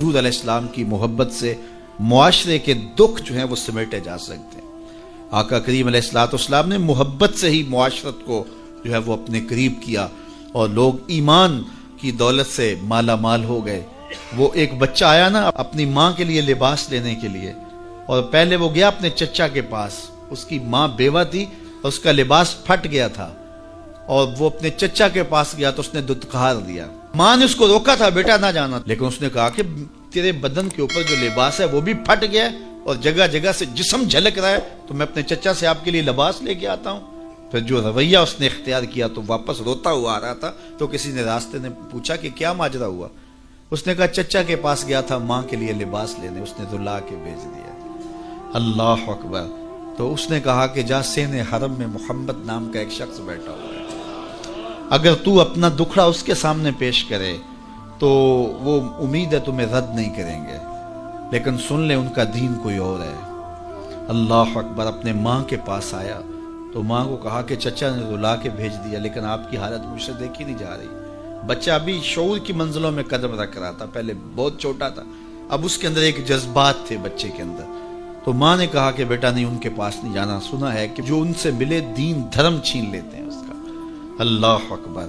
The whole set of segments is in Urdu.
حضور علیہ السلام کی محبت سے معاشرے کے دکھ جو ہیں وہ سمیٹے جا سکتے ہیں۔ آقا کریم علیہ السلام نے محبت سے ہی معاشرت کو جو ہے وہ اپنے قریب کیا اور لوگ ایمان کی دولت سے مالا مال ہو گئے۔ وہ ایک بچہ آیا نا اپنی ماں کے لیے لباس لینے کے لیے، اور پہلے وہ گیا اپنے چچا کے پاس، اس کی ماں بیوہ تھی اور اس کا لباس پھٹ گیا تھا، اور وہ اپنے چچا کے پاس گیا تو اس نے دتکار دیا۔ ماں نے اس کو روکا تھا بیٹا نہ جانا، لیکن اس نے کہا کہ تیرے بدن کے اوپر جو لباس ہے وہ بھی پھٹ گیا ہے اور جگہ جگہ سے جسم جھلک رہا ہے، تو میں اپنے چچا سے آپ کے لیے لباس لے کے آتا ہوں۔ پھر جو رویہ اس نے اختیار کیا تو واپس روتا ہوا آ رہا تھا، تو کسی نے راستے نے پوچھا کہ کیا ماجرا ہوا؟ اس نے کہا چچا کے پاس گیا تھا ماں کے لیے لباس لینے، اس نے تو لا کے بھیج دیا۔ اللہ اکبر۔ تو اس نے کہا کہ جا سین حرم میں محمد نام کا ایک شخص بیٹھا ہوا ہے، اگر تو اپنا دکھڑا اس کے سامنے پیش کرے تو وہ امید ہے تمہیں رد نہیں کریں گے، لیکن سن لے ان کا دین کوئی اور ہے۔ اللہ اکبر۔ اپنے ماں کے پاس آیا تو ماں کو کہا کہ چچا نے تو لا کے بھیج دیا، لیکن آپ کی حالت مجھ سے دیکھی نہیں جا رہی۔ بچہ ابھی شعور کی منزلوں میں قدم رکھ رہا تھا، پہلے بہت چھوٹا تھا، اب اس کے اندر ایک جذبات تھے بچے کے اندر۔ تو ماں نے کہا کہ بیٹا نہیں، ان کے پاس نہیں جانا، سنا ہے کہ جو ان سے ملے دین دھرم چھین لیتے ہیں اس کا۔ اللہ اکبر۔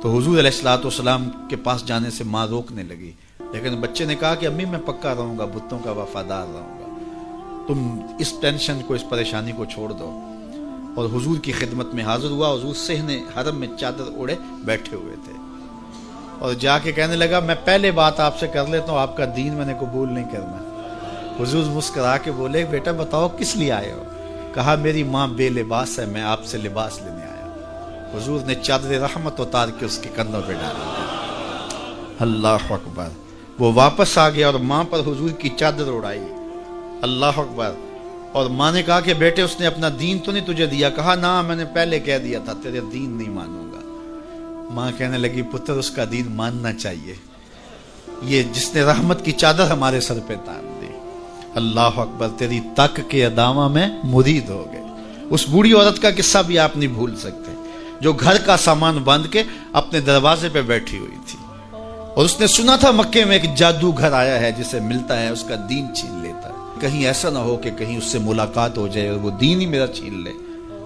تو حضور علیہ السلام کے پاس جانے سے ماں روکنے لگی، لیکن بچے نے کہا کہ امی میں پکا رہوں گا، بتوں کا وفادار رہوں گا، تم اس ٹینشن کو، اس پریشانی کو چھوڑ دو۔ اور حضور کی خدمت میں حاضر ہوا۔ حضور صحن حرم میں چادر اوڑے بیٹھے ہوئے تھے، اور جا کے کہنے لگا میں پہلے بات آپ سے کر لیتا ہوں، آپ کا دین میں نے قبول نہیں کرنا۔ حضور مسکرا کے بولے بیٹا بتاؤ کس لیے آئے ہو؟ کہا میری ماں بے لباس ہے، میں آپ سے لباس لینے آیا۔ حضور نے چادر رحمت اتار کے اس کے کندھوں پہ ڈالا۔ اللہ اکبر۔ وہ واپس آ گیا اور ماں پر حضور کی چادر اڑائی۔ اللہ اکبر۔ اور ماں نے کہا کہ بیٹے اس نے اپنا دین تو نہیں تجھے دیا؟ کہا نہ، میں نے پہلے کہہ دیا تھا تیرے دین نہیں مانوں گا۔ ماں کہنے لگی پتر اس کا دین ماننا چاہیے، یہ جس نے رحمت کی چادر ہمارے سر پہ تان دی۔ اللہ اکبر۔ تیری تک کے ادامہ میں مرید ہو گئے۔ اس بوڑھی عورت کا قصہ بھی آپ نہیں بھول سکتے، جو گھر کا سامان باندھ کے اپنے دروازے پہ بیٹھی ہوئی تھی، اور اس نے سنا تھا مکے میں ایک جادوگر آیا ہے جسے ملتا ہے اس کا دین چھین لیتا ہے، کہیں ایسا نہ ہو کہ کہیں اس سے ملاقات ہو جائے اور وہ دین ہی میرا چھین لے،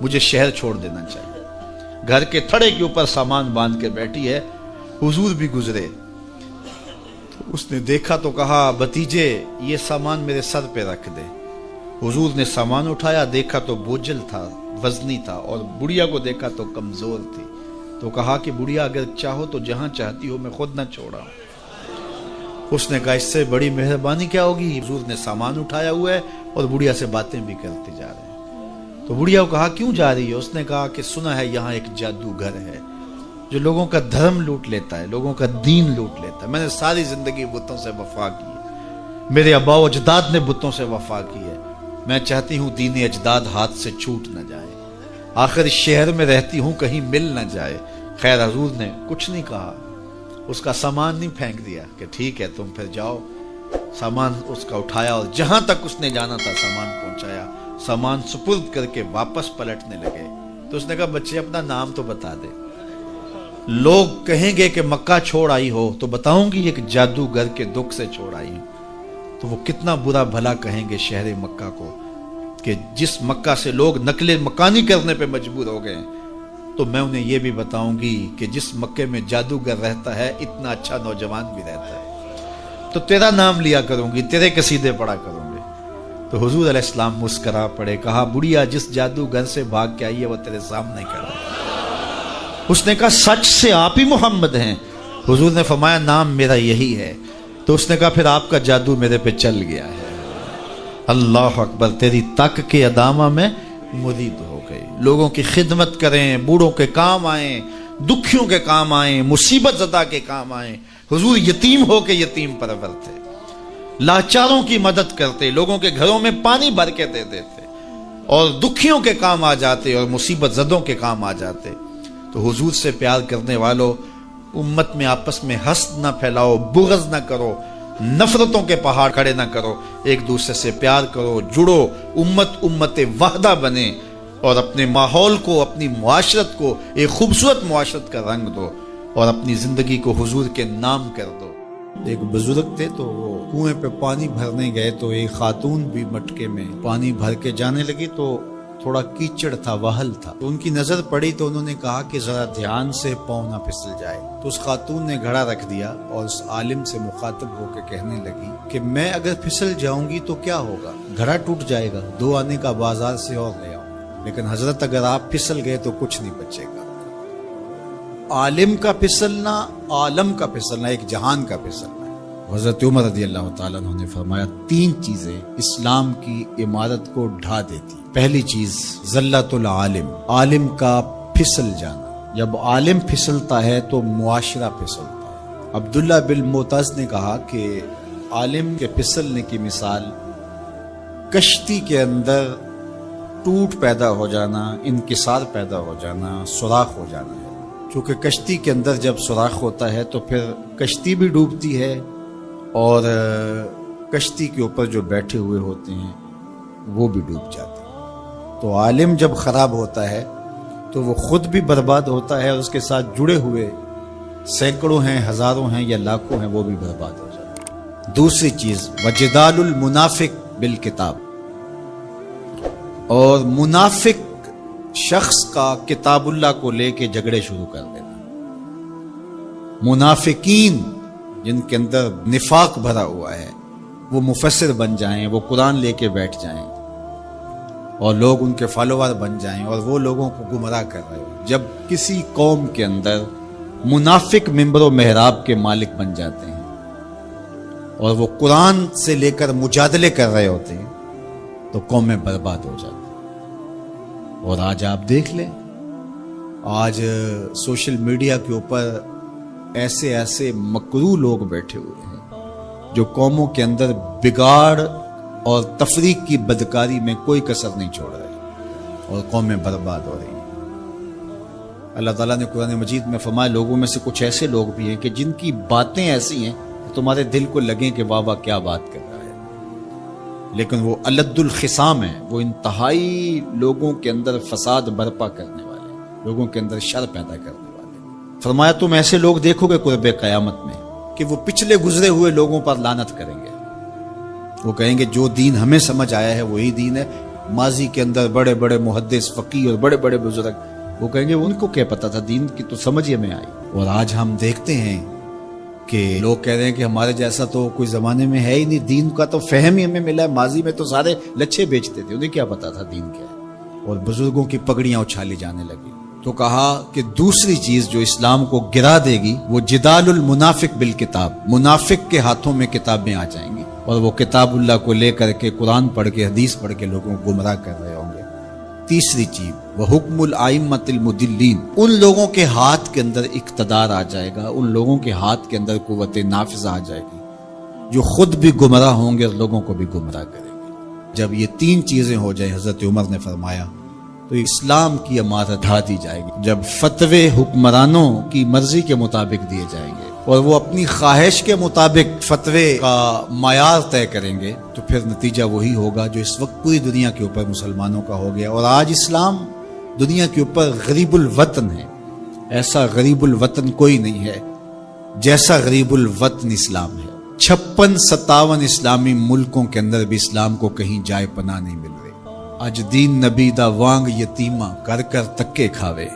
مجھے شہر چھوڑ دینا چاہیے۔ گھر کے تھڑے کے اوپر سامان باندھ کے بیٹھی ہے۔ حضور بھی گزرے، اس نے دیکھا تو کہا بھتیجے یہ سامان میرے سر پہ رکھ دے۔ حضور نے سامان اٹھایا، دیکھا تو بوجھل تھا، وزنی تھا، اور بڑھیا کو دیکھا تو کمزور تھی۔ تو کہا کہ بڑھیا اگر چاہو تو جہاں چاہتی ہو میں خود نہ چھوڑا۔ اس نے کہا اس سے بڑی مہربانی کیا ہوگی؟ حضور نے سامان اٹھایا ہوا ہے اور بڑھیا سے باتیں بھی کرتے جا رہے ہیں۔ تو بڑھیا کو کہا کیوں جا رہی ہے؟ اس نے کہا کہ سنا ہے یہاں ایک جادوگر ہے جو لوگوں کا دھرم لوٹ لیتا ہے، لوگوں کا دین لوٹ لیتا ہے۔ میں نے ساری زندگی بتوں سے وفا کی ہے، میرے آبا و اجداد نے بتوں سے وفا کی ہے، میں چاہتی ہوں دین اجداد ہاتھ سے چھوٹ نہ جائے، آخر اس شہر میں رہتی ہوں کہیں مل نہ جائے۔ خیر حضور نے کچھ نہیں کہا، اس کا سامان نہیں پھینک دیا کہ ٹھیک ہے تم پھر جاؤ۔ سامان اس کا اٹھایا اور جہاں تک اس نے جانا تھا سامان پہنچایا، سامان سپرد کر کے واپس پلٹنے لگے۔ تو اس نے کہا بچے اپنا نام تو بتا دے، لوگ کہیں گے کہ مکہ چھوڑ آئی ہو تو بتاؤں گی ایک جادوگر کے دکھ سے چھوڑ آئی ہوں، تو وہ کتنا برا بھلا کہیں گے شہر مکہ کو کہ جس مکہ سے لوگ نقل مکانی کرنے پہ مجبور ہو گئے، تو میں انہیں یہ بھی بتاؤں گی کہ جس مکے میں جادوگر رہتا ہے اتنا اچھا نوجوان بھی رہتا ہے، تو تیرا نام لیا کروں گی، تیرے قصیدے پڑھا کروں گی۔ تو حضور علیہ السلام مسکرا پڑے، کہا بڑھیا جس جادوگر سے بھاگ کے آئی ہے وہ تیرے سامنے کھڑا ہے۔ اس نے کہا سچ سے آپ ہی محمد ہیں؟ حضور نے فرمایا نام میرا یہی ہے۔ تو اس نے کہا پھر آپ کا جادو میرے پہ چل گیا ہے۔ اللہ اکبر۔ تیری تک کے ادامہ میں مرید ہو گئے، لوگوں کی خدمت کریں، بوڑھوں کے کام آئیں، دکھیوں کے کام آئیں، مصیبت زدہ کے کام آئیں۔ حضور یتیم ہو کے یتیم پرور تھے، لاچاروں کی مدد کرتے، لوگوں کے گھروں میں پانی بھر کے دے دیتے، اور دکھیوں کے کام آ جاتے اور مصیبت زدوں کے کام آ جاتے۔ تو حضور سے پیار کرنے والوں، امت میں آپس میں حسد نہ پھیلاؤ، بغض نہ کرو، نفرتوں کے پہاڑ کھڑے نہ کرو، ایک دوسرے سے پیار کرو، جڑو، امت وحدہ بنے، اور اپنے ماحول کو، اپنی معاشرت کو ایک خوبصورت معاشرت کا رنگ دو، اور اپنی زندگی کو حضور کے نام کر دو۔ ایک بزرگ تھے تو وہ کنویں پہ پانی بھرنے گئے تو ایک خاتون بھی مٹکے میں پانی بھر کے جانے لگی تو تھوڑا کیچڑ تھا، وہل تھا، تو ان کی نظر پڑی تو انہوں نے کہا کہ ذرا دھیان سے پاؤں نہ پھسل جائے. تو اس خاتون نے گھڑا رکھ دیا اور اس عالم سے مخاطب ہو کے کہنے لگی کہ میں اگر پھسل جاؤں گی تو کیا ہوگا؟ گھڑا ٹوٹ جائے گا، 2 آنے کا بازار سے اور لے آؤں، لیکن حضرت اگر آپ پھسل گئے تو کچھ نہیں بچے گا. عالم کا پھسلنا، عالم کا پھسلنا، ایک جہان کا پھسلنا. حضرت عمر رضی اللہ تعالیٰ عنہ نے فرمایا 3 چیزیں اسلام کی عمارت کو ڈھا دیتی. پہلی چیز زلت العالم، عالم کا پھسل جانا. جب عالم پھسلتا ہے تو معاشرہ پھسلتا ہے. عبداللہ بن معتز نے کہا کہ عالم کے پھسلنے کی مثال کشتی کے اندر ٹوٹ پیدا ہو جانا، انکسار پیدا ہو جانا، سوراخ ہو جانا ہے. چونکہ کشتی کے اندر جب سوراخ ہوتا ہے تو پھر کشتی بھی ڈوبتی ہے اور کشتی کے اوپر جو بیٹھے ہوئے ہوتے ہیں وہ بھی ڈوب جاتے ہیں. تو عالم جب خراب ہوتا ہے تو وہ خود بھی برباد ہوتا ہے اور اس کے ساتھ جڑے ہوئے سینکڑوں ہیں، ہزاروں ہیں یا لاکھوں ہیں، وہ بھی برباد ہو جاتے ہیں. دوسری چیز وجدال المنافق بالکتاب، اور منافق شخص کا کتاب اللہ کو لے کے جھگڑے شروع کر دینا. منافقین جن کے اندر نفاق بھرا ہوا ہے وہ مفسر بن جائیں، وہ قرآن لے کے بیٹھ جائیں اور لوگ ان کے فالوور بن جائیں اور وہ لوگوں کو گمراہ کر رہے ہو. جب کسی قوم کے اندر منافق منبر و محراب کے مالک بن جاتے ہیں اور وہ قرآن سے لے کر مجادلے کر رہے ہوتے ہیں تو قومیں برباد ہو جاتی ہیں. اور آج آپ دیکھ لیں، آج سوشل میڈیا کے اوپر ایسے ایسے مکروہ لوگ بیٹھے ہوئے ہیں جو قوموں کے اندر بگاڑ اور تفریق کی بدکاری میں کوئی کسر نہیں چھوڑ رہے اور قومیں برباد ہو رہی ہیں. اللہ تعالیٰ نے قرآن مجید میں فرمایا لوگوں میں سے کچھ ایسے لوگ بھی ہیں کہ جن کی باتیں ایسی ہیں کہ تمہارے دل کو لگیں کہ واہ واہ کیا بات کر رہا ہے، لیکن وہ الد الخصام ہیں، وہ انتہائی لوگوں کے اندر فساد برپا کرنے والے، لوگوں کے اندر شر پیدا کرنے والے. فرمایا تم ایسے لوگ دیکھو گے قرب قیامت میں کہ وہ پچھلے گزرے ہوئے لوگوں پر لعنت کریں گے. وہ کہیں گے جو دین ہمیں سمجھ آیا ہے وہی دین ہے. ماضی کے اندر بڑے بڑے محدث فقیہ اور بڑے بڑے بزرگ وہ کہیں گے ان کو کیا پتا تھا، دین کی تو سمجھ ہمیں آئی. اور آج ہم دیکھتے ہیں کہ لوگ کہہ رہے ہیں کہ ہمارے جیسا تو کوئی زمانے میں ہے ہی نہیں، دین کا تو فہم ہی ہمیں ملا ہے. ماضی میں تو سارے لچھے بیچتے تھے، انہیں کیا پتا تھا دین کیا ہے. اور بزرگوں کی پگڑیاں اچھالی جانے لگی. تو کہا کہ دوسری چیز جو اسلام کو گرا دے گی وہ جدال المنافق بالکتاب، منافق کے ہاتھوں میں کتابیں آ جائیں گی اور وہ کتاب اللہ کو لے کر کے قرآن پڑھ کے حدیث پڑھ کے لوگوں کو گمراہ کر رہے ہوں گے. تیسری چیز وہ حکم الائمۃ المدلین، ان لوگوں کے ہاتھ کے اندر اقتدار آ جائے گا، ان لوگوں کے ہاتھ کے اندر قوت نافذہ آ جائے گی جو خود بھی گمراہ ہوں گے اور لوگوں کو بھی گمراہ کریں گے. جب یہ 3 چیزیں ہو جائیں حضرت عمر نے فرمایا تو اسلام کی عمارت ڈھا دی جائے گی. جب فتوے حکمرانوں کی مرضی کے مطابق دیے جائیں گے اور وہ اپنی خواہش کے مطابق فتوے کا معیار طے کریں گے تو پھر نتیجہ وہی ہوگا جو اس وقت پوری دنیا کے اوپر مسلمانوں کا ہو گیا. اور آج اسلام دنیا کے اوپر غریب الوطن ہے. ایسا غریب الوطن کوئی نہیں ہے جیسا غریب الوطن اسلام ہے. 56-57 اسلامی ملکوں کے اندر بھی اسلام کو کہیں جائے پناہ نہیں مل رہی. اج دین نبی دا وانگ یتیمہ کر کر تکے کھاوے،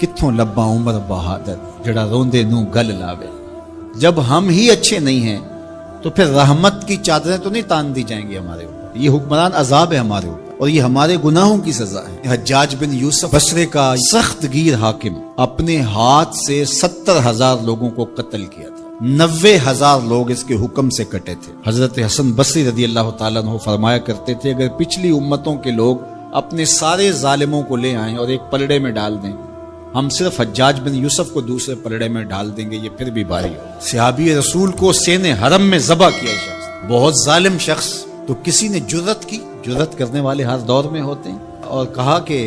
کتھوں لبا عمر بہادر جڑا روندے نو گل لاوے. جب ہم ہی اچھے نہیں ہیں تو پھر رحمت کی چادریں تو نہیں تان دی جائیں گی ہمارے اوپر. یہ حکمران عذاب ہے ہمارے اوپر اور یہ ہمارے گناہوں کی سزا ہے. حجاج بن یوسف بصرے کا سخت گیر حاکم اپنے ہاتھ سے 70,000 لوگوں کو قتل کیا تھا، 90,000 لوگ اس کے حکم سے کٹے تھے. حضرت حسن بصری رضی اللہ تعالیٰ عنہ فرمایا کرتے تھے اگر پچھلی امتوں کے لوگ اپنے سارے ظالموں کو لے آئیں اور ایک پلڑے میں ڈال دیں، ہم صرف حجاج بن یوسف کو دوسرے پلڑے میں ڈال دیں گے، یہ پھر بھی بھاری ہو. صحابی رسول کو سین حرم میں ذبح کیا شخص، بہت ظالم شخص. تو کسی نے جرت کی، جرت کرنے والے ہر دور میں ہوتے ہیں، اور کہا کہ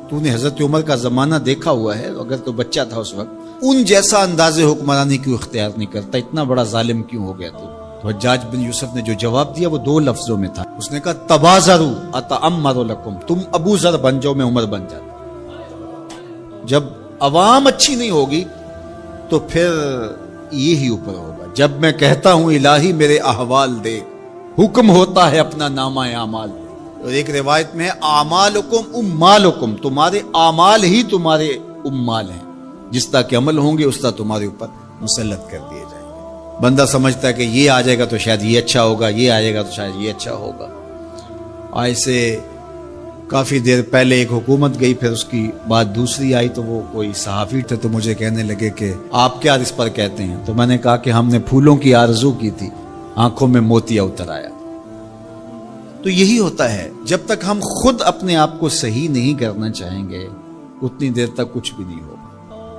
تو نے حضرت عمر کا زمانہ دیکھا ہوا ہے، اگر تو بچہ تھا اس وقت ان جیسا انداز حکمرانی کیوں اختیار نہیں کرتا، اتنا بڑا ظالم کیوں ہو گیا تو حجاج بن یوسف نے جو جواب دیا وہ 2 لفظوں میں تھا. اس نے کہا تبازروا اتعمر لکم، تم ابو ذر بن جاؤ میں عمر بن جاتا. جب عوام اچھی نہیں ہوگی تو پھر یہی اوپر ہوگا. جب میں کہتا ہوں الہی میرے احوال دے، حکم ہوتا ہے اپنا نامہ اعمال۔ اور ایک روایت میں اعمالکم امالکم، تمہارے اعمال ہی تمہارے امال ہیں، جس طرح کے عمل ہوں گے اس طرح تمہارے اوپر مسلط کر دیے جائیں گے۔ بندہ سمجھتا ہے کہ یہ آ جائے گا تو شاید یہ اچھا ہوگا، یہ آ جائے گا تو شاید یہ اچھا ہوگا۔ ایسے کافی دیر پہلے ایک حکومت گئی، پھر اس کی بعد دوسری آئی، تو وہ کوئی صحافی تھے تو مجھے کہنے لگے کہ آپ کیا اس پر کہتے ہیں؟ تو میں نے کہا کہ ہم نے پھولوں کی آرزو کی تھی، آنکھوں میں موتیا اتر آیا۔ تو یہی ہوتا ہے، جب تک ہم خود اپنے آپ کو صحیح نہیں کرنا چاہیں گے اتنی دیر تک کچھ بھی نہیں ہوگا۔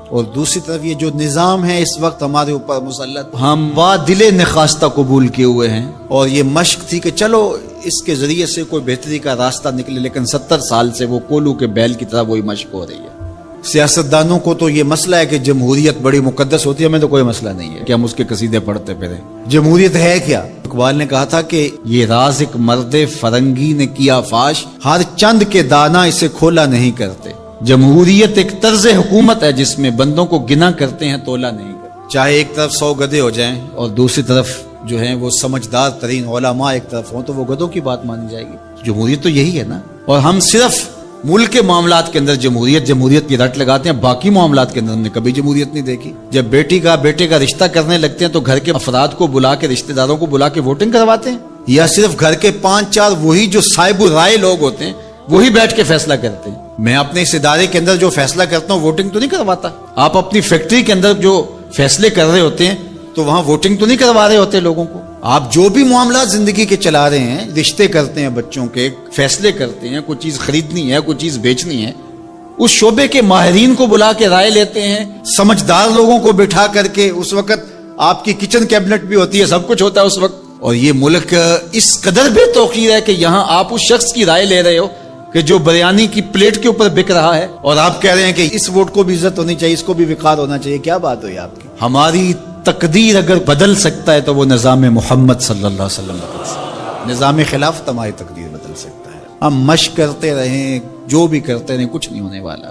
اور دوسری طرف یہ جو نظام ہے اس وقت ہمارے اوپر مسلط، ہم وا دل نخواستہ قبول کیے ہوئے ہیں، اور یہ مشق تھی کہ چلو اس کے ذریعے سے کوئی بہتری کا راستہ نکلے، لیکن 70 سال سے وہ کولو کے بیل کی طرح وہی مشق ہو رہی ہے۔ سیاستدانوں کو تو یہ مسئلہ ہے کہ جمہوریت بڑی مقدس ہوتی ہے، ہمیں تو کوئی مسئلہ نہیں ہے کہ ہم اس کے قصیدے پڑھتے پھریں۔ جمہوریت ہے کیا؟ اقبال نے کہا تھا کہ یہ راز ایک مرد فرنگی نے کیا فاش، ہر چند کے دانا اسے کھولا نہیں کرتے۔ جمہوریت ایک طرز حکومت ہے جس میں بندوں کو گنا کرتے ہیں، تولا نہیں کرتے۔ چاہے ایک طرف 100 گدھے ہو جائیں اور دوسری طرف جو ہیں وہ سمجھدار ترین علماء ایک طرف ہوں، تو وہ گدھوں کی بات مانی جائے گی۔ جمہوریت تو یہی ہے نا۔ اور ہم صرف ملک کے معاملات کے اندر جمہوریت کی رٹ لگاتے ہیں، باقی معاملات کے اندر ہم نے کبھی جمہوریت نہیں دیکھی۔ جب بیٹے کا رشتہ کرنے لگتے ہیں تو گھر کے افراد کو بلا کے، رشتہ داروں کو بلا کے ووٹنگ کرواتے ہیں، یا صرف گھر کے 5-4 وہی جو صاحب رائے لوگ ہوتے ہیں وہی بیٹھ کے فیصلہ کرتے ہیں؟ میں اپنے اس ادارے کے اندر جو فیصلہ کرتا ہوں ووٹنگ تو نہیں کرواتا۔ آپ اپنی فیکٹری کے اندر جو فیصلے کر رہے ہوتے ہیں تو وہاں ووٹنگ تو نہیں کروا رہے ہوتے لوگوں کو۔ آپ جو بھی معاملات زندگی کے چلا رہے ہیں، رشتے کرتے ہیں بچوں کے، فیصلے کرتے ہیں، کوئی چیز خریدنی ہے، کوئی چیز بیچنی ہے، اس شعبے کے ماہرین کو بلا کے رائے لیتے ہیں، سمجھدار لوگوں کو بٹھا کر کے۔ اس وقت آپ کی کچن کیبنٹ بھی ہوتی ہے، سب کچھ ہوتا ہے اس وقت۔ اور یہ ملک اس قدر بے توقیر ہے کہ یہاں آپ اس شخص کی رائے لے رہے ہو کہ جو بریانی کی پلیٹ کے اوپر بک رہا ہے، اور آپ کہہ رہے ہیں کہ اس ووٹ کو بھی عزت ہونی چاہیے، اس کو بھی وقار ہونا چاہیے۔ کیا بات ہوئی آپ کی؟ ہماری تقدیر اگر بدل سکتا ہے تو وہ نظام محمد صلی اللہ علیہ وسلم بدل سکتا ہے۔ نظام خلافت ہماری تقدیر بدل سکتا ہے۔ ہم مشق کرتے رہیں، جو بھی کرتے رہیں، کچھ نہیں ہونے والا۔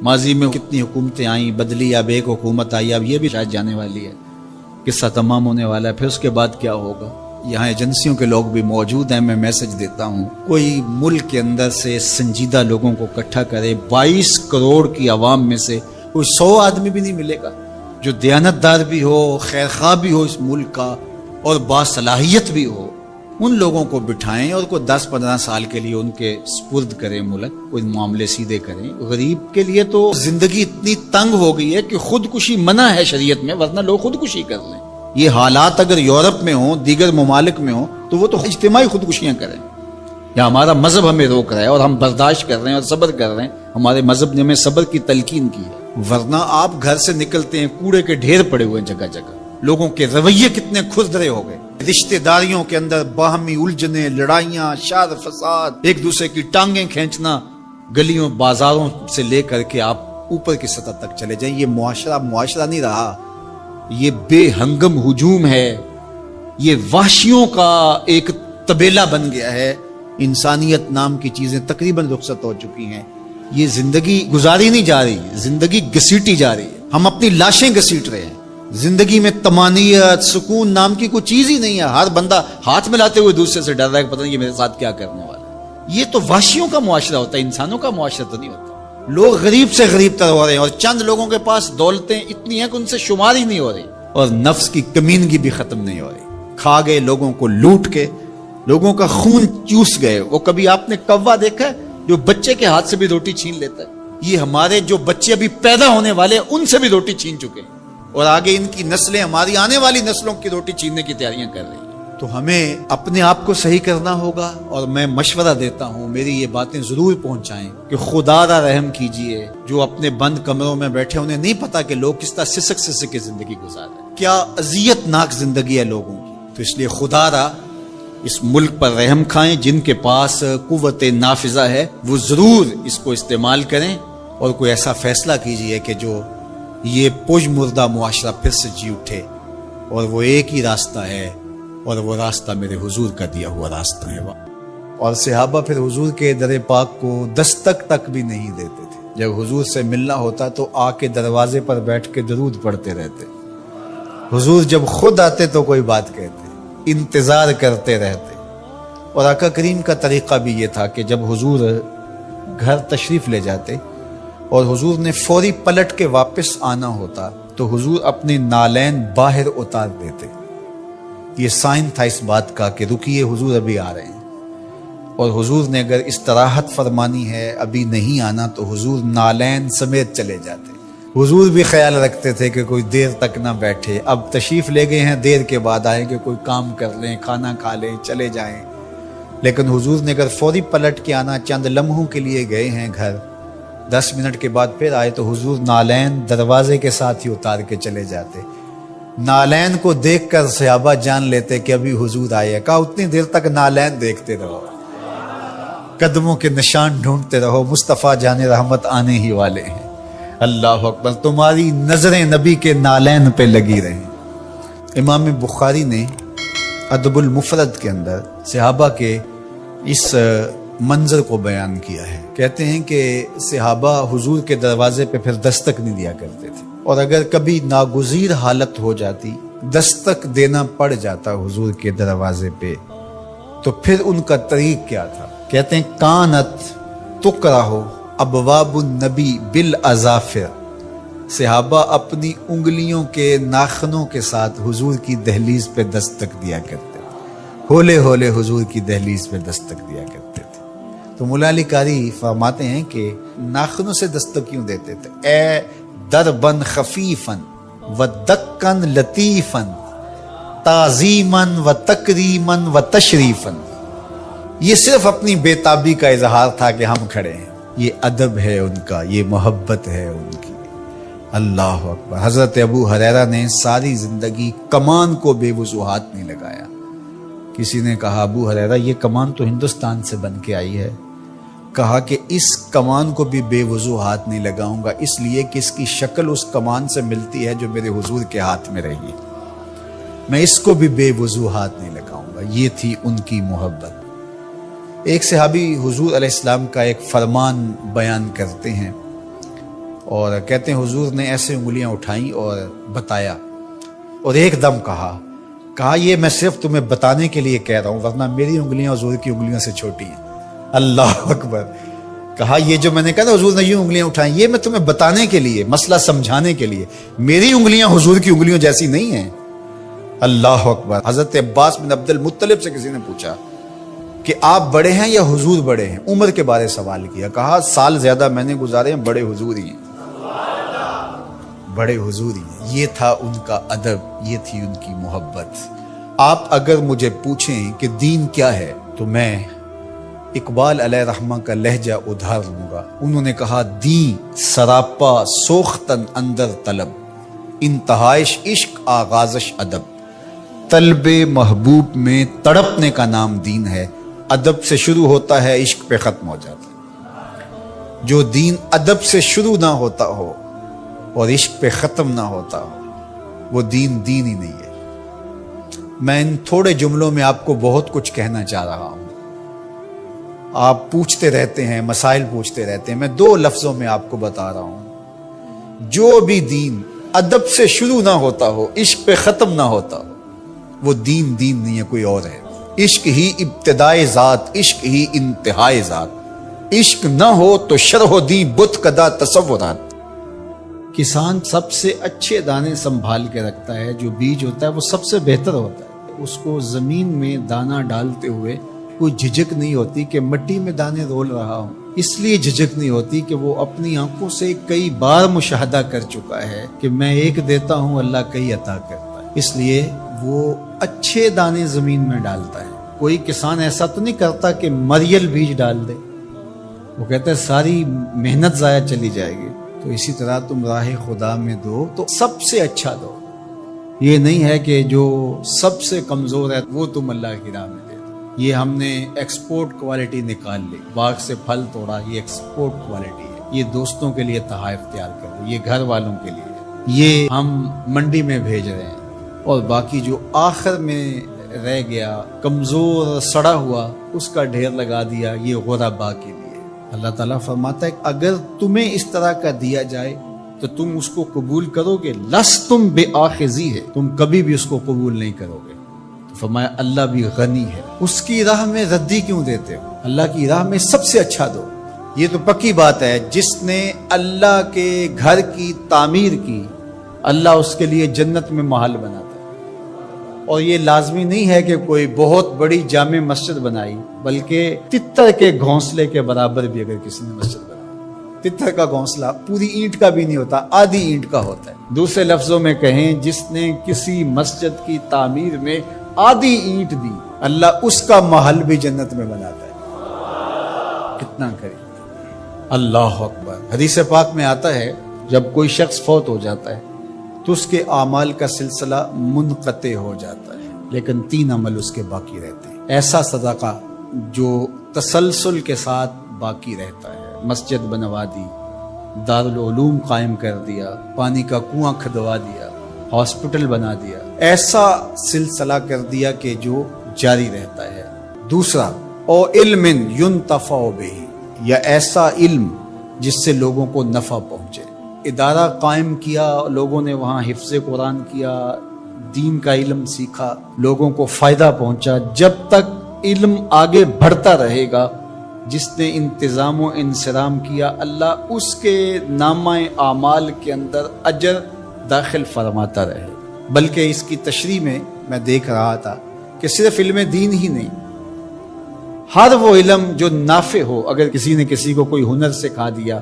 ماضی میں کتنی حکومتیں آئیں، بدلی، اب ایک حکومت آئی، اب یہ بھی شاید جانے والی ہے، قصہ تمام ہونے والا ہے۔ پھر اس کے بعد کیا ہوگا؟ یہاں ایجنسیوں کے لوگ بھی موجود ہیں، میں میسج دیتا ہوں، کوئی ملک کے اندر سے سنجیدہ لوگوں کو اکٹھا کرے۔ 22 کروڑ کی عوام میں سے کوئی 100 آدمی بھی نہیں ملے گا جو دیانتدار بھی ہو، خیر خواہ بھی ہو اس ملک کا، اور باصلاحیت بھی ہو۔ ان لوگوں کو بٹھائیں اور کوئی 10-15 سال کے لیے ان کے سپرد کریں ملک، کوئی معاملے سیدھے کریں۔ غریب کے لیے تو زندگی اتنی تنگ ہو گئی ہے کہ خودکشی منع ہے شریعت میں، ورنہ لوگ خودکشی کر لیں۔ یہ حالات اگر یورپ میں ہوں، دیگر ممالک میں ہوں، تو وہ تو اجتماعی خودکشیاں کریں۔ یا ہمارا مذہب ہمیں روک رہا ہے اور ہم برداشت کر رہے ہیں اور صبر کر رہے ہیں، ہمارے مذہب نے ہمیں صبر کی تلقین کی ہے۔ ورنہ آپ گھر سے نکلتے ہیں، کوڑے کے ڈھیر پڑے ہوئے ہیں جگہ جگہ، لوگوں کے رویے کتنے کھردرے ہو گئے، رشتہ داریوں کے اندر باہمی الجھنیں، لڑائیاں، شر فساد، ایک دوسرے کی ٹانگیں کھینچنا، گلیوں بازاروں سے لے کر کے آپ اوپر کی سطح تک چلے جائیں۔ یہ معاشرہ نہیں رہا، یہ بے ہنگم ہجوم ہے، یہ وحشیوں کا ایک طبیلہ بن گیا ہے۔ انسانیت نام کی چیزیں تقریباً رخصت ہو چکی ہیں۔ یہ زندگی گزاری نہیں جا رہی، زندگی گھسیٹی جا رہی ہے۔ ہم اپنی لاشیں گھسیٹ رہے ہیں۔ زندگی میں طمانینت، سکون نام کی کوئی چیز ہی نہیں ہے۔ ہر بندہ ہاتھ ملاتے ہوئے دوسرے سے ڈر رہا ہے کہ پتہ نہیں یہ میرے ساتھ کیا کرنے والا ہے۔ یہ تو وحشیوں کا معاشرہ ہوتا ہے، انسانوں کا معاشرہ تو نہیں ہوتا۔ لوگ غریب سے غریب تر ہو رہے ہیں، اور چند لوگوں کے پاس دولتیں اتنی ہیں کہ ان سے شمار ہی نہیں ہو رہی، اور نفس کی کمینگی بھی ختم نہیں ہو رہی۔ کھا گئے لوگوں کو، لوٹ کے لوگوں کا خون چوس گئے۔ وہ کبھی آپ نے کوا دیکھا ہے جو بچے کے ہاتھ سے بھی روٹی چھین لیتا ہے؟ یہ ہمارے جو بچے ابھی پیدا ہونے والے ہیں ان سے بھی روٹی چھین چکے ہیں، اور آگے ان کی نسلیں ہماری آنے والی نسلوں کی روٹی چھیننے کی تیاریاں کر رہی ہیں۔ تو ہمیں اپنے آپ کو صحیح کرنا ہوگا، اور میں مشورہ دیتا ہوں میری یہ باتیں ضرور پہنچائیں کہ خدا را رحم کیجئے۔ جو اپنے بند کمروں میں بیٹھے، انہیں نہیں پتا کہ لوگ کس طرح سسک کے زندگی گزار رہے ہیں، کیا اذیت ناک زندگی ہے لوگوں کی۔ تو اس لیے خدا را اس ملک پر رحم کھائیں۔ جن کے پاس قوت نافذہ ہے وہ ضرور اس کو استعمال کریں، اور کوئی ایسا فیصلہ کیجئے کہ جو یہ پج مردہ معاشرہ پھر سے جی اٹھے، اور وہ ایک ہی راستہ ہے، اور وہ راستہ میرے حضور کا دیا ہوا راستہ ہے۔ اور صحابہ پھر حضور کے در پاک کو دستک تک بھی نہیں دیتے تھے۔ جب حضور سے ملنا ہوتا تو آ کے دروازے پر بیٹھ کے درود پڑھتے رہتے، حضور جب خود آتے تو کوئی بات کہتے، انتظار کرتے رہتے۔ اور آقا کریم کا طریقہ بھی یہ تھا کہ جب حضور گھر تشریف لے جاتے اور حضور نے فوری پلٹ کے واپس آنا ہوتا تو حضور اپنے نالین باہر اتار دیتے۔ یہ سائن تھا اس بات کا کہ رکیے، حضور ابھی آ رہے ہیں۔ اور حضور نے اگر استراحت فرمانی ہے، ابھی نہیں آنا، تو حضور نالین سمیت چلے جاتے۔ حضور بھی خیال رکھتے تھے کہ کوئی دیر تک نہ بیٹھے، اب تشریف لے گئے ہیں، دیر کے بعد آئیں کہ کوئی کام کر لیں، کھانا کھا لیں، چلے جائیں۔ لیکن حضور نے اگر فوری پلٹ کے آنا، چند لمحوں کے لیے گئے ہیں گھر، 10 منٹ کے بعد پھر آئے، تو حضور نالین دروازے کے ساتھ ہی اتار کے چلے جاتے۔ نالین کو دیکھ کر صحابہ جان لیتے کہ ابھی حضور آئے۔ کہا اتنی دیر تک نالین دیکھتے رہو، قدموں کے نشان ڈھونڈتے رہو، مصطفیٰ جان رحمت آنے ہی والے ہیں۔ اللہ اکبر، تمہاری نظریں نبی کے نالین پہ لگی رہیں۔ امام بخاری نے ادب المفرد کے اندر صحابہ کے اس منظر کو بیان کیا ہے۔ کہتے ہیں کہ صحابہ حضور کے دروازے پہ پھر دستک نہیں دیا کرتے تھے، اور اگر کبھی ناگزیر حالت ہو جاتی، دستک دینا پڑ جاتا حضور کے دروازے پہ، تو پھر ان کا طریق کیا تھا؟ کہتے ہیں کانت تقرہ ابواب النبی بالاظافر، صحابہ اپنی انگلیوں کے ناخنوں کے ساتھ حضور کی دہلیز پہ دستک دیا کرتے تھے، ہولے ہولے حضور کی دہلیز پہ دستک دیا کرتے تھے۔ تو مولا علی قاری فرماتے ہیں کہ ناخنوں سے دستک کیوں دیتے تھے؟ اے دربن خفیفن و دکن لطیفن تعظیمن و تکریمن و تشریفن۔ یہ صرف اپنی بے تابی کا اظہار تھا کہ ہم کھڑے ہیں، یہ ادب ہے ان کا، یہ محبت ہے ان کی۔ اللہ اکبر۔ حضرت ابو ہریرہ نے ساری زندگی کمان کو بے وضو ہاتھ نہیں لگایا۔ کسی نے کہا ابو ہریرہ یہ کمان تو ہندوستان سے بن کے آئی ہے۔ کہا کہ اس کمان کو بھی بے وضو ہاتھ نہیں لگاؤں گا، اس لیے کہ اس کی شکل اس کمان سے ملتی ہے جو میرے حضور کے ہاتھ میں رہی، میں اس کو بھی بے وضو ہاتھ نہیں لگاؤں گا۔ یہ تھی ان کی محبت۔ ایک صحابی حضور علیہ السلام کا ایک فرمان بیان کرتے ہیں اور کہتے ہیں حضور نے ایسے انگلیاں اٹھائیں اور بتایا، اور ایک دم کہا یہ میں صرف تمہیں بتانے کے لیے کہہ رہا ہوں، ورنہ میری انگلیاں حضور کی انگلیوں سے چھوٹی ہیں۔ اللہ اکبر۔ کہا یہ جو میں نے کہا نا حضور نے یوں انگلیاں اٹھائیں، یہ میں تمہیں بتانے کے لیے، مسئلہ سمجھانے کے لیے، میری انگلیاں حضور کی انگلیوں جیسی نہیں ہیں۔ اللہ اکبر۔ حضرت عباس بن عبد المطلب سے کسی نے پوچھا کہ آپ بڑے ہیں یا حضور بڑے ہیں؟ عمر کے بارے سوال کیا، کہا سال زیادہ میں نے گزارے ہیں، بڑے حضور ہی ہیں، بڑے حضور ہی ہیں۔ یہ تھا ان کا ادب، یہ تھی ان کی محبت۔ آپ اگر مجھے پوچھیں کہ دین کیا ہے تو میں اقبال علیہ رحمہ کا لہجہ ادھار لوں گا۔ انہوں نے کہا دین سراپا سوختن اندر طلب، انتہائش عشق آغازش ادب۔ طلب محبوب میں تڑپنے کا نام دین ہے، ادب سے شروع ہوتا ہے، عشق پہ ختم ہو جاتا ہے۔ جو دین ادب سے شروع نہ ہوتا ہو اور عشق پہ ختم نہ ہوتا ہو، وہ دین ہی نہیں ہے۔ میں ان تھوڑے جملوں میں آپ کو بہت کچھ کہنا چاہ رہا ہوں۔ آپ پوچھتے رہتے ہیں، مسائل پوچھتے رہتے ہیں، میں 2 لفظوں میں آپ کو بتا رہا ہوں۔ جو بھی دین ادب سے شروع نہ ہوتا ہو، عشق پہ ختم نہ ہوتا ہو، وہ دین نہیں ہے، کوئی اور ہے۔ عشق ہی ابتدائے ذات، عشق ہی انتہائے ذات۔ عشق نہ ہو تو شرح دین بت کدا تصورات۔ کسان سب سے اچھے دانے سنبھال کے رکھتا ہے، جو بیج ہوتا ہے وہ سب سے بہتر ہوتا ہے۔ اس کو زمین میں دانہ ڈالتے ہوئے کوئی جھجک نہیں ہوتی کہ مٹی میں دانے رول رہا ہوں، اس لیے جھجک نہیں ہوتی کہ وہ اپنی آنکھوں سے کئی بار مشاہدہ کر چکا ہے کہ میں ایک دیتا ہوں، اللہ کئی عطا کرتا ہے، اس لیے وہ اچھے دانے زمین میں ڈالتا ہے۔ کوئی کسان ایسا تو نہیں کرتا کہ مریل بیج ڈال دے، وہ کہتا ہے ساری محنت ضائع چلی جائے گی۔ تو اسی طرح تم راہ خدا میں دو تو سب سے اچھا دو، یہ نہیں ہے کہ جو سب سے کمزور ہے وہ تم اللہ کی راہ میں دے دو۔ یہ ہم نے ایکسپورٹ کوالٹی نکال لی، باغ سے پھل توڑا، یہ ایکسپورٹ کوالٹی ہے۔ یہ دوستوں کے لیے تحائف تیار کرو، یہ گھر والوں کے لیے، یہ ہم منڈی میں بھیج رہے ہیں، اور باقی جو آخر میں رہ گیا کمزور سڑا ہوا اس کا ڈھیر لگا دیا، یہ غربا کے لیے۔ اللہ تعالیٰ فرماتا ہے اگر تمہیں اس طرح کا دیا جائے تو تم اس کو قبول کرو گے؟ لستم بآخذی ہے، تم کبھی بھی اس کو قبول نہیں کرو گے۔ تو فرمایا اللہ بھی غنی ہے، اس کی راہ میں ردی کیوں دیتے ہو؟ اللہ کی راہ میں سب سے اچھا دو۔ یہ تو پکی بات ہے، جس نے اللہ کے گھر کی تعمیر کی، اللہ اس کے لیے جنت میں محل بناتا ہے۔ اور یہ لازمی نہیں ہے کہ کوئی بہت بڑی جامع مسجد بنائی، بلکہ تتر کے گھونسلے کے برابر بھی اگر کسی نے مسجد بنائی، تتر کا گھونسلہ پوری اینٹ کا بھی نہیں ہوتا، آدھی اینٹ کا ہوتا ہے۔ دوسرے لفظوں میں کہیں، جس نے کسی مسجد کی تعمیر میں آدھی اینٹ دی، اللہ اس کا محل بھی جنت میں بناتا ہے۔ کتنا کرے اللہ اکبر۔ حدیث پاک میں آتا ہے جب کوئی شخص فوت ہو جاتا ہے تو اس کے اعمال کا سلسلہ منقطع ہو جاتا ہے، لیکن 3 عمل اس کے باقی رہتے ہیں۔ ایسا صدقہ جو تسلسل کے ساتھ باقی رہتا ہے، مسجد بنوا دی، دارالعلوم قائم کر دیا، پانی کا کنواں کھدوا دیا، ہاسپٹل بنا دیا، ایسا سلسلہ کر دیا کہ جو جاری رہتا ہے۔ دوسرا، او علم ينتفع بہ، یا ایسا علم جس سے لوگوں کو نفع پہنچے۔ ادارہ قائم کیا، لوگوں نے وہاں حفظ قرآن کیا، دین کا علم سیکھا، لوگوں کو فائدہ پہنچا۔ جب تک علم آگے بڑھتا رہے گا، جس نے انتظام و انصرام کیا، اللہ اس کے نامہ اعمال کے اندر اجر داخل فرماتا رہے۔ بلکہ اس کی تشریح میں دیکھ رہا تھا کہ صرف علم دین ہی نہیں، ہر وہ علم جو نافع ہو۔ اگر کسی نے کسی کو کوئی ہنر سکھا دیا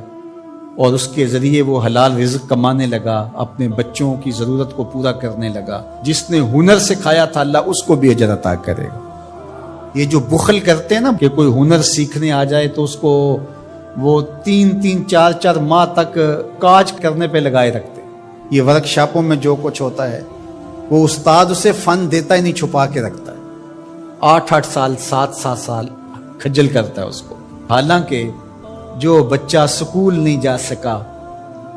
اور اس کے ذریعے وہ حلال رزق کمانے لگا، اپنے بچوں کی ضرورت کو پورا کرنے لگا، جس نے ہنر سکھایا تھا اللہ اس کو بھی اجر عطا کرے گا۔ یہ جو بخل کرتے ہیں نا کہ کوئی ہنر سیکھنے آ جائے تو اس کو وہ 3 4 ماہ تک کاج کرنے پہ لگائے رکھتے ہیں۔ یہ ورک شاپوں میں جو کچھ ہوتا ہے، وہ استاد اسے فن دیتا ہی نہیں، چھپا کے رکھتا ہے۔ 8 سال 7 سال کھجل کرتا ہے اس کو، حالانکہ جو بچہ سکول نہیں جا سکا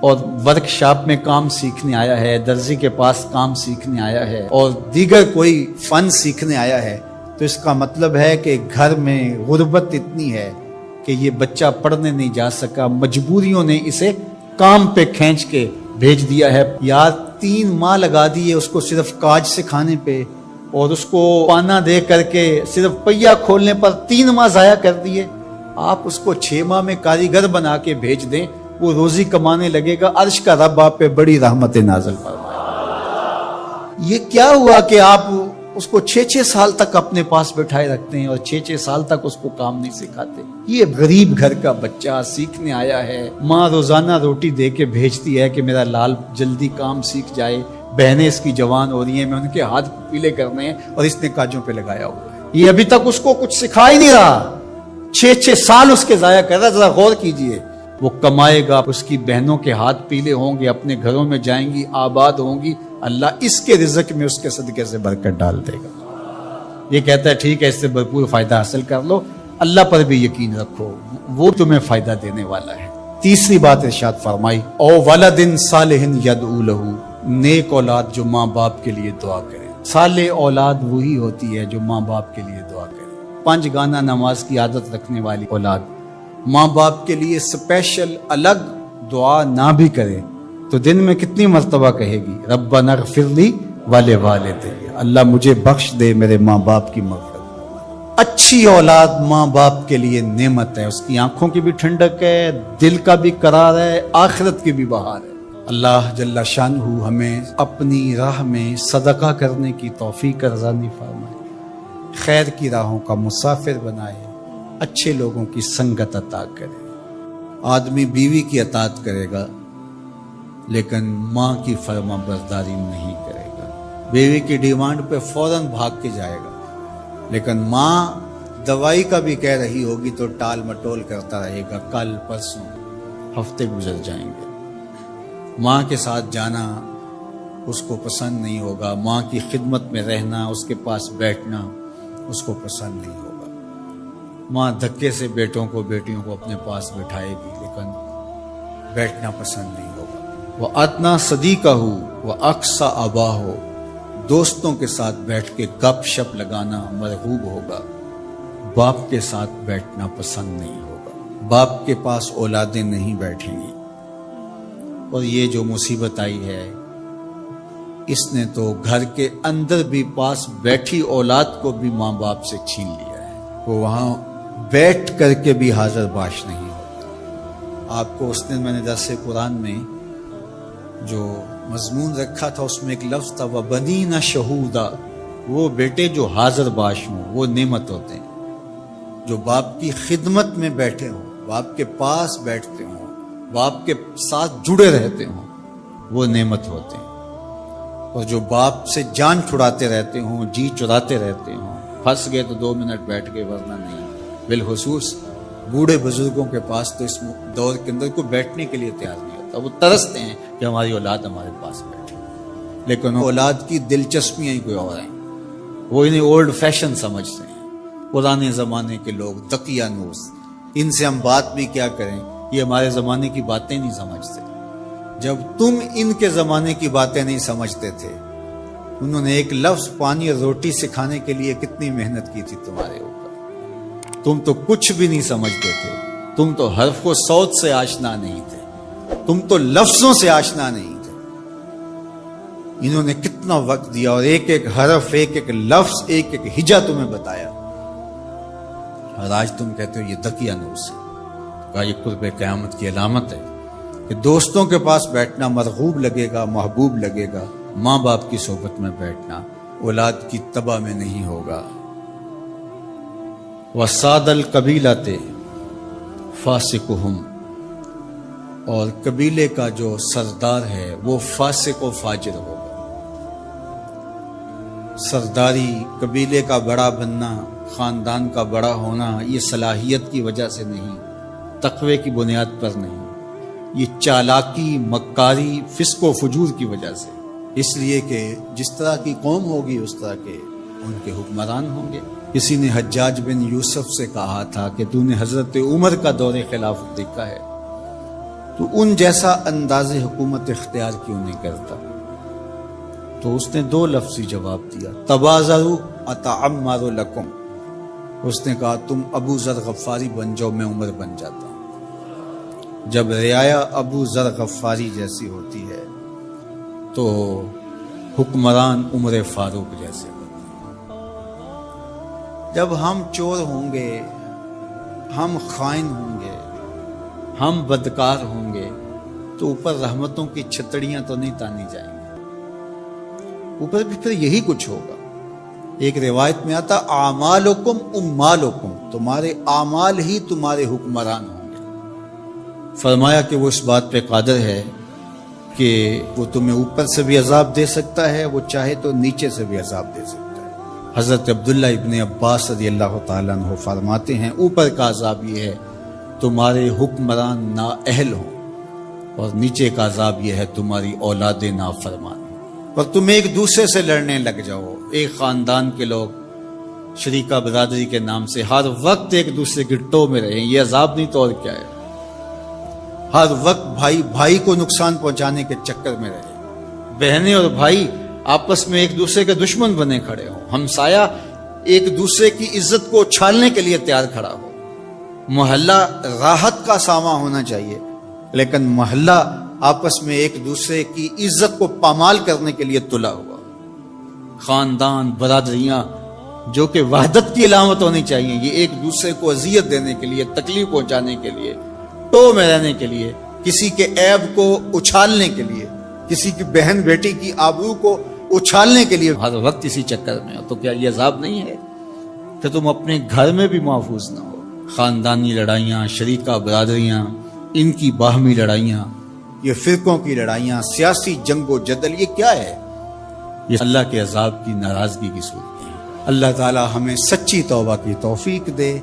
اور ورک شاپ میں کام سیکھنے آیا ہے، درزی کے پاس کام سیکھنے آیا ہے، اور دیگر کوئی فن سیکھنے آیا ہے، تو اس کا مطلب ہے کہ گھر میں غربت اتنی ہے کہ یہ بچہ پڑھنے نہیں جا سکا، مجبوریوں نے اسے کام پہ کھینچ کے بھیج دیا ہے۔ یار 3 ماہ لگا دیے اس کو صرف کاج سکھانے پہ، اور اس کو پانا دے کر کے صرف پہیا کھولنے پر 3 ماہ ضائع کر دیے۔ آپ اس کو 6 ماہ میں کاریگر بنا کے بھیج دیں، وہ روزی کمانے لگے گا، عرش کا رب آپ پہ بڑی رحمت نازل فرمائے۔ یہ کیا ہوا کہ آپ اس کو 6 سال تک اپنے پاس بٹھائے رکھتے ہیں اور 6 سال تک اس کو کام نہیں سکھاتے؟ یہ غریب گھر کا بچہ سیکھنے آیا ہے، ماں روزانہ روٹی دے کے بھیجتی ہے کہ میرا لال جلدی کام سیکھ جائے، بہنیں اس کی جوان ہو رہی ہیں، میں ان کے ہاتھ پیلے کرنے ہیں، اور اس نے کاجوں پہ لگایا ہوا ہے۔ یہ ابھی تک اس کو کچھ سکھا ہی نہیں رہا، 6 سال اس کے ضائع کر رہا۔ ذرا غور کیجئے، وہ کمائے گا، اس کی بہنوں کے ہاتھ پیلے ہوں گے، اپنے گھروں میں جائیں گی، آباد ہوں گی، اللہ اس کے رزق میں اس کے صدقے سے برکت ڈال دے گا۔ یہ کہتا ہے ٹھیک ہے، اس سے بھرپور فائدہ حاصل کر لو، اللہ پر بھی یقین رکھو، وہ تمہیں فائدہ دینے والا ہے۔ تیسری بات ارشاد فرمائی، او ولد صالح یدعو لہ، نیک اولاد جو ماں باپ کے لیے دعا کرے۔ صالح اولاد وہی ہوتی ہے جو ماں باپ کے لیے دعا کرے۔ 5 گانا نماز کی عادت رکھنے والی اولاد ماں باپ کے لیے اسپیشل الگ دعا نہ بھی کرے تو دن میں کتنی مرتبہ کہے گی، ربنا اغفر لی ولوالدی، اللہ مجھے بخش دے، میرے ماں باپ کی مغفرت۔ اچھی اولاد ماں باپ کے لیے نعمت ہے، اس کی آنکھوں کی بھی ٹھنڈک ہے، دل کا بھی قرار ہے، آخرت کی بھی بہار ہے۔ اللہ جل شانہ ہمیں اپنی راہ میں صدقہ کرنے کی توفیق ارزانی فرمائے، خیر کی راہوں کا مسافر بنائے، اچھے لوگوں کی سنگت عطا کرے۔ آدمی بیوی کی اطاعت کرے گا لیکن ماں کی فرما برداری نہیں کرے گا، بیوی کی ڈیمانڈ پہ فوراً بھاگ کے جائے گا، لیکن ماں دوائی کا بھی کہہ رہی ہوگی تو ٹال مٹول کرتا رہے گا، کل پرسوں ہفتے گزر جائیں گے۔ ماں کے ساتھ جانا اس کو پسند نہیں ہوگا، ماں کی خدمت میں رہنا، اس کے پاس بیٹھنا اس کو پسند نہیں ہوگا۔ ماں دھکے سے بیٹوں کو بیٹیوں کو اپنے پاس بٹھائے گی لیکن بیٹھنا پسند نہیں ہوگا۔ وہ ادنا صدیقہ ہو وہ اقصا آبا ہو، دوستوں کے ساتھ بیٹھ کے گپ شپ لگانا مرغوب ہوگا، باپ کے ساتھ بیٹھنا پسند نہیں ہوگا۔ باپ کے پاس اولادیں نہیں بیٹھیں گی، اور یہ جو مصیبت آئی ہے اس نے تو گھر کے اندر بھی پاس بیٹھی اولاد کو بھی ماں باپ سے چھین لیا ہے. وہ وہاں بیٹھ کر کے بھی حاضر باش نہیں ہوتا. آپ کو اس دن میں نے درس قرآن میں جو مضمون رکھا تھا اس میں ایک لفظ تھا وَبَنِينَ شَهُودًا. وہ بیٹے جو حاضر باش ہوں وہ نعمت ہوتے ہیں. جو باپ کی خدمت میں بیٹھے ہوں, باپ کے پاس بیٹھتے ہوں, باپ کے ساتھ جڑے رہتے ہوں, وہ نعمت ہوتے ہیں. اور جو باپ سے جان چھڑاتے رہتے ہوں, جی چراتے رہتے ہوں, پھنس گئے تو 2 منٹ بیٹھ کے ورنہ نہیں. بالخصوص بوڑھے بزرگوں کے پاس تو اس دور کے اندر کوئی بیٹھنے کے لیے تیار نہیں ہوتا. وہ ترستے ہیں کہ ہماری اولاد ہمارے پاس بیٹھے, لیکن اولاد کی دلچسپیاں ہی کوئی اور ہیں. وہ انہیں اولڈ فیشن سمجھتے ہیں. پرانے زمانے کے لوگ دقیانوس, ان سے ہم بات بھی کیا کریں, یہ ہمارے زمانے کی باتیں نہیں سمجھتے. جب تم ان کے زمانے کی باتیں نہیں سمجھتے تھے, انہوں نے ایک لفظ پانی اور روٹی سکھانے کے لیے کتنی محنت کی تھی تمہارے اوپر. تم تو کچھ بھی نہیں سمجھتے تھے. تم تو حرف و صوت سے آشنا نہیں تھے. تم تو لفظوں سے آشنا نہیں تھے. انہوں نے کتنا وقت دیا اور ایک ایک حرف, ایک ایک لفظ, ایک ایک ہجا تمہیں بتایا. اور آج تم کہتے ہو یہ دقیانوس ہے. کہا یہ قرب قیامت کی علامت ہے کہ دوستوں کے پاس بیٹھنا مرغوب لگے گا, محبوب لگے گا. ماں باپ کی صحبت میں بیٹھنا اولاد کی تباہ میں نہیں ہوگا. وَسَادَ الْقَبِيلَةِ فَاسِقُهُمْ. اور قبیلے کا جو سردار ہے وہ فاسق و فاجر ہوگا. سرداری, قبیلے کا بڑا بننا, خاندان کا بڑا ہونا, یہ صلاحیت کی وجہ سے نہیں, تقوی کی بنیاد پر نہیں. یہ چالاکی, مکاری, فسق و فجور کی وجہ سے. اس لیے کہ جس طرح کی قوم ہوگی اس طرح کے ان کے حکمران ہوں گے. کسی نے حجاج بن یوسف سے کہا تھا کہ تو نے حضرت عمر کا دور خلافت دیکھا ہے, تو ان جیسا انداز حکومت اختیار کیوں نہیں کرتا؟ تو اس نے 2 لفظی جواب دیا, تبازروا اتعمر لکم. اس نے کہا تم ابو ذر غفاری بن جاؤ, میں عمر بن جاتا ہوں. جب رعایا ابو ذر غفاری جیسی ہوتی ہے تو حکمران عمر فاروق جیسے ہوتے ہیں. جب ہم چور ہوں گے, ہم خائن ہوں گے, ہم بدکار ہوں گے, تو اوپر رحمتوں کی چھتڑیاں تو نہیں تانی جائیں گی. اوپر بھی پھر یہی کچھ ہوگا. ایک روایت میں آتا اعمالکم امالکم, تمہارے اعمال ہی تمہارے حکمران ہوں گے. فرمایا کہ وہ اس بات پہ قادر ہے کہ وہ تمہیں اوپر سے بھی عذاب دے سکتا ہے, وہ چاہے تو نیچے سے بھی عذاب دے سکتا ہے. حضرت عبداللہ ابن عباس رضی اللہ تعالیٰ عنہ فرماتے ہیں اوپر کا عذاب یہ ہے تمہارے حکمران نااہل ہوں, اور نیچے کا عذاب یہ ہے تمہاری اولاد نافرمان. اور تم ایک دوسرے سے لڑنے لگ جاؤ. ایک خاندان کے لوگ شریکہ برادری کے نام سے ہر وقت ایک دوسرے کی ٹو میں رہیں, یہ عذاب نہیں تو اور کیا ہے. ہر وقت بھائی بھائی کو نقصان پہنچانے کے چکر میں رہے, بہنیں اور بھائی آپس میں ایک دوسرے کے دشمن بنے کھڑے ہوں, ہمسایہ ایک دوسرے کی عزت کو اچھالنے کے لیے تیار کھڑا ہو. محلہ راحت کا ساما ہونا چاہیے, لیکن محلہ آپس میں ایک دوسرے کی عزت کو پامال کرنے کے لیے تلا ہوا. خاندان, برادریاں جو کہ وحدت کی علامت ہونی چاہیے, یہ ایک دوسرے کو اذیت دینے کے لیے, تکلیف پہنچانے کے لیے, ٹو میں رہنے کے لیے, کسی کے عیب کو اچھالنے کے لیے, کسی کی بہن بیٹی کی آبرو کو اچھالنے کے لیے ہر وقت اسی چکر میں ہو, تو کیا یہ عذاب نہیں ہے کہ تم اپنے گھر میں بھی محفوظ نہ ہو؟ خاندانی لڑائیاں, شریکہ برادریاں, ان کی باہمی لڑائیاں, یہ فرقوں کی لڑائیاں, سیاسی جنگ و جدل, یہ کیا ہے؟ یہ اللہ کے عذاب کی ناراضگی کی صورت ہے. اللہ تعالی ہمیں سچی توبہ کی توفیق دے.